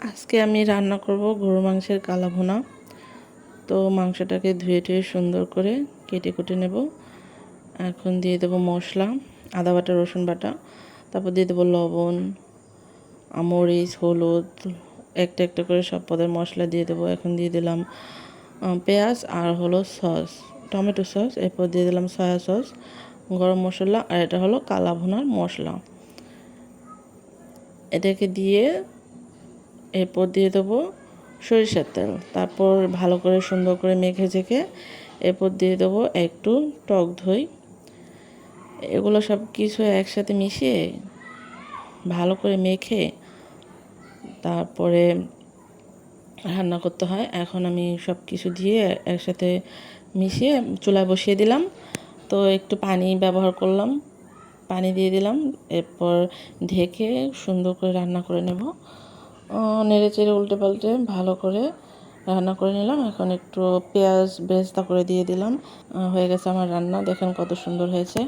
আজকে আমি রান্না করব গরু মাংসের কালা ভুনা। তো মাংসটাকে ধুয়ে টুয়ে সুন্দর করে কেটে কুটে নেব। এখন দিয়ে দেবো মশলা, আদা বাটা, রসুন বাটা, তারপর দিয়ে দেবো লবণ, মরিচ, হলুদ, একটা একটা করে সব পদের মশলা দিয়ে দেবো। এখন দিয়ে দিলাম পেঁয়াজ আর হলো সস, টমেটো সস, এরপর দিয়ে দিলাম সয়া সস, গরম মশলা, আর এটা হলো কালা ভুনার মশলা। এটাকে দিয়ে এরপর দিয়ে দেবো সরিষার তেল। তারপর ভালো করে সুন্দর করে মেখে ঝেঁকে এরপর দিয়ে দেবো একটু টক দই। এগুলো সব কিছু একসাথে মিশিয়ে ভালো করে মেখে তারপরে রান্না করতে হয়। এখন আমি সব কিছু দিয়ে একসাথে মিশিয়ে চুলায় বসিয়ে দিলাম। তো একটু পানি ব্যবহার করলাম, পানি দিয়ে দিলাম, এরপর ঢেকে সুন্দর করে রান্না করে নেব। নেড়ে চেড়ে উল্টে পাল্টে ভালো করে রান্না করে নিলাম। এখন একটু পেঁয়াজ বেরেস্তা করে দিয়ে দিলাম। হয়ে গেছে আমার রান্না, দেখেন কত সুন্দর হয়েছে।